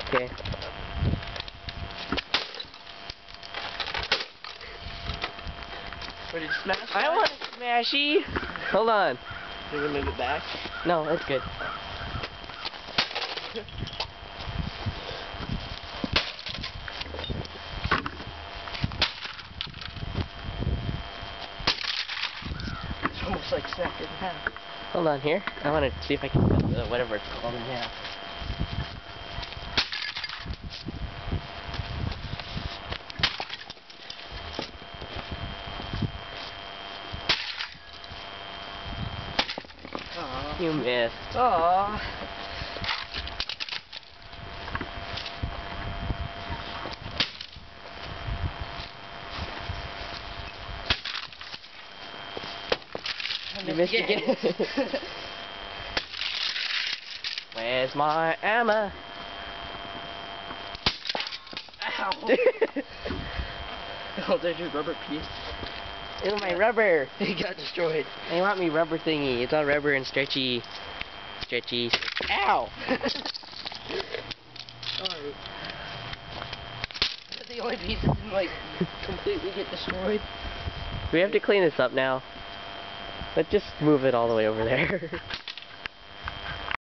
Okay. What, did you smash that? I want a smashy. Hold on. Can we move it back? No, that's good. It's almost like snapped it in half. Hold on here. I want to see if I can cut the whatever it's called in half. Aww. You missed. Aww. You missed again. Where's my ammo? Ow. Oh, there's your rubber piece. It's my rubber. It got destroyed. I want me rubber thingy. It's all rubber and stretchy. Stretchy. Ow! Sorry. That's the only piece that didn't, like, completely get destroyed. We have to clean this up now. Let's just move it all the way over there.